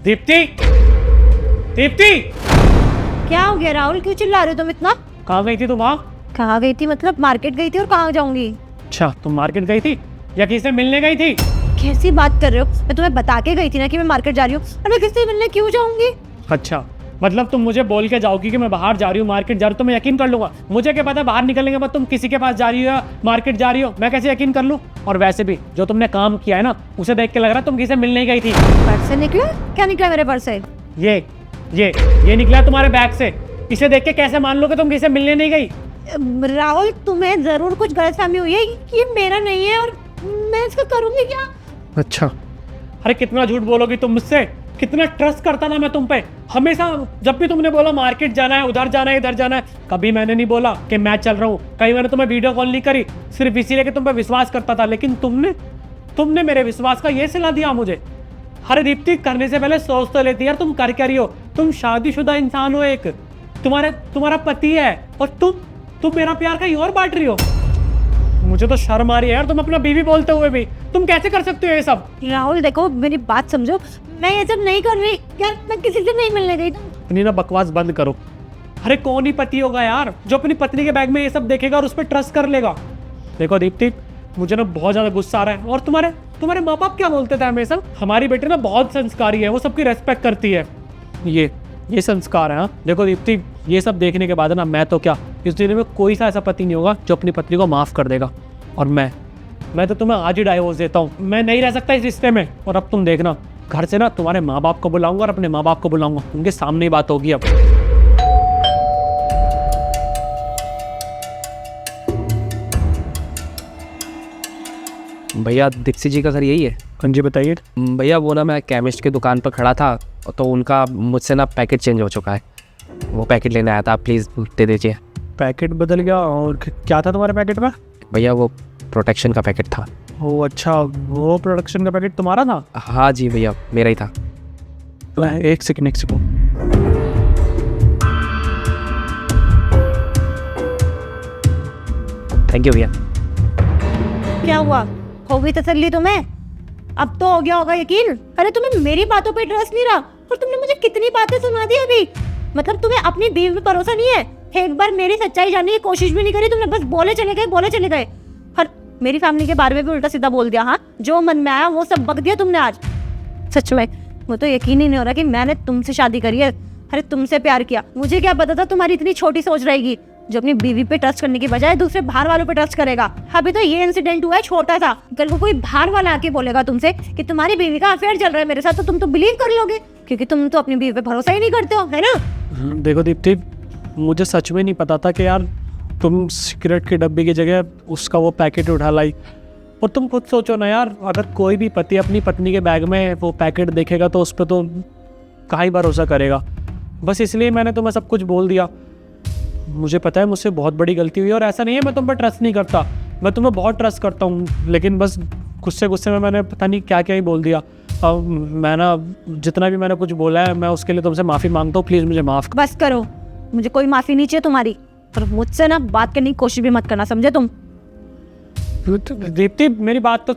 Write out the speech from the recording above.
दीप्ति, दीप्ति, क्या हो गया राहुल, क्यों चिल्ला रहे हो तुम इतना? कहाँ गई थी तुम? वहाँ कहाँ गई थी मतलब? मार्केट गई थी और कहाँ जाऊंगी? अच्छा, तुम मार्केट गई थी या किसी से मिलने गई थी? कैसी बात कर रहे हो? मैं तुम्हें बता के गई थी ना कि मैं मार्केट जा रही हूँ, और मैं किससे मिलने क्यों जाऊंगी? अच्छा, मतलब तुम मुझे बोल के जाओगी कि मैं बाहर जा रही हूँ, मार्केट जा रही हूँ, तो मैं यकीन कर लूंगा? मुझे क्या पता बाहर निकलने के बाद तुम किसी के पास जा रही हो या मार्केट जा रही हो, मैं कैसे यकीन कर लूँ? और वैसे भी जो तुमने काम किया है ना, उसे देख के लग रहा है तुम किसी से मिलने ही गई थी। पर्स से निकला? क्या निकला मेरे पर्स से? ये निकला तुम्हारे बैग से। इसे देख के कैसे मान लो कि तुम किसी से मिलने नहीं गई? राहुल, तुम्हें जरूर कुछ गलतफहमी हुई है कि ये मेरा नहीं है और मैं इसका करूंगी क्या? अच्छा, अरे कितना झूठ बोलोगी तुम मुझसे? कितना ट्रस्ट करता था मैं तुम पे। हमेशा जब भी तुमने बोला मार्केट जाना है, उधर जाना है, इधर जाना है, कभी मैंने नहीं बोला कि मैं चल रहा हूँ। कहीं मैंने तुम्हें वीडियो कॉल नहीं करी, सिर्फ इसीलिए कि तुम पे विश्वास करता था। लेकिन तुमने मेरे विश्वास का ये सिला दिया मुझे। अरे दीप्ति, करने से पहले सोच तो लेती यार, तुम कर क्या रही हो? तुम शादीशुदा इंसान हो, एक तुम्हारा पति है, और तुम मेरा प्यार कहीं और बांट रही हो। मुझे तो शर्म आ रही है यार, तुम अपना बीवी बोलते हुए भी। तुम कैसे कर सकते हो ये सब? राहुल देखो, मेरी बात समझो, मैं ये सब नहीं कर रही यार, मैं किसी से नहीं मिलने गई। अपनी ना बकवास बंद करो। अरे कौन ही पति होगा यार जो अपनी पत्नी के बैग में ये सब देखेगा और उस पर ट्रस्ट कर लेगा? देखो दीप्ति, मुझे ना बहुत ज्यादा गुस्सा आ रहा है। और तुम्हारे माँ बाप क्या बोलते थे हमेशा? हमारी बेटी ना बहुत संस्कारी है, वो सबकी रेस्पेक्ट करती है। ये संस्कार है। हाँ देखो दीप्ति, ये सब देखने के बाद ना मैं तो क्या, इस दुनिया में कोई सा ऐसा पति नहीं होगा जो अपनी पत्नी को माफ कर देगा। और मैं तो तुम्हें आज ही डाइवोर्स देता हूँ। मैं नहीं रह सकता इस रिश्ते में। और अब तुम देखना, घर से ना तुम्हारे माँ बाप को बुलाऊंगा और अपने माँ बाप को बुलाऊंगा, उनके सामने ही बात होगी अब। भैया, दीप्ति जी का घर यही है? हाँ जी, बताइए। भैया वो ना, मैं केमिस्ट की दुकान पर खड़ा था तो उनका मुझसे ना पैकेट चेंज हो चुका है। वो पैकेट लेने आया था, प्लीज़ दे दीजिए। पैकेट बदल गया? और क्या था तुम्हारे पैकेट में? भैया वो प्रोटेक्शन का पैकेट था। ओ अच्छा, वो प्रोडक्शन का पैकेट तुम्हारा था? हाँ जी भैया, मेरा ही था। एक सेकंड। थैंक यू भैया। क्या हुआ, हो गई तसल्ली तुम्हें? अब तो हो गया होगा यकीन। अरे तुम्हें मेरी बातों पे ट्रस्ट नहीं रहा, और तुमने मुझे कितनी बातें सुना दी अभी। मतलब तुम्हें अपनी बीवी पे भरोसा नहीं है? एक बार मेरी सच्चाई जानने की कोशिश भी नहीं करी तुमने, बस बोले चले गए। और मेरी फैमिली के बारे में भी उल्टा सीधा बोल दिया। हाँ, जो मन में आया वो सब बक दिया तुमने आज। सच में वो तो यकीन ही नहीं हो रहा कि मैंने तुमसे शादी करी है। अरे तुमसे प्यार किया, मुझे क्या पता था तुम्हारी इतनी छोटी सोच रहेगी, जो अपनी बीवी पे ट्रस्ट करने की बजाय दूसरे बाहर वालों पे ट्रस्ट करेगा। अभी तो ये इंसिडेंट हुआ है छोटा सा, कल को कोई बाहर वाला आके बोलेगा तुमसे कि तुम्हारी बीवी का अफेयर चल रहा है मेरे साथ, तो तुम तो बिलीव कर लोगे, क्योंकि तुम तो अपनी बीवी पे भरोसा ही नहीं करते हो, है ना? देखो दीप्ति, मुझे सच में नहीं पता था कि यार तुम सिगरेट की डब्बी की जगह उसका वो पैकेट उठा लाई। और तुम खुद सोचो ना यार, अगर कोई भी पति अपनी पत्नी के बैग में वो पैकेट देखेगा तो उस पर तो कहाँ ही भरोसा करेगा। बस इसलिए मैंने तुम्हें सब कुछ बोल दिया। मुझे पता है मुझसे बहुत बड़ी गलती हुई, और ऐसा नहीं है मैं तुम पर ट्रस्ट नहीं करता, मैं तुम्हें बहुत ट्रस्ट करता हूँ। लेकिन बस गुस्से में मैंने पता नहीं क्या ही बोल दिया। अब मैं ना, जितना भी मैंने कुछ बोला है, मैं उसके लिए तुमसे माफ़ी मांगता हूँ। प्लीज़ मुझे माफ़। बस करो, मुझे कोई माफी नहीं चाहिए तुम्हारी, और मुझसे ना बात करने की कोशिश भी मत करना, समझे तुम? दीप्ति, मेरी बात तो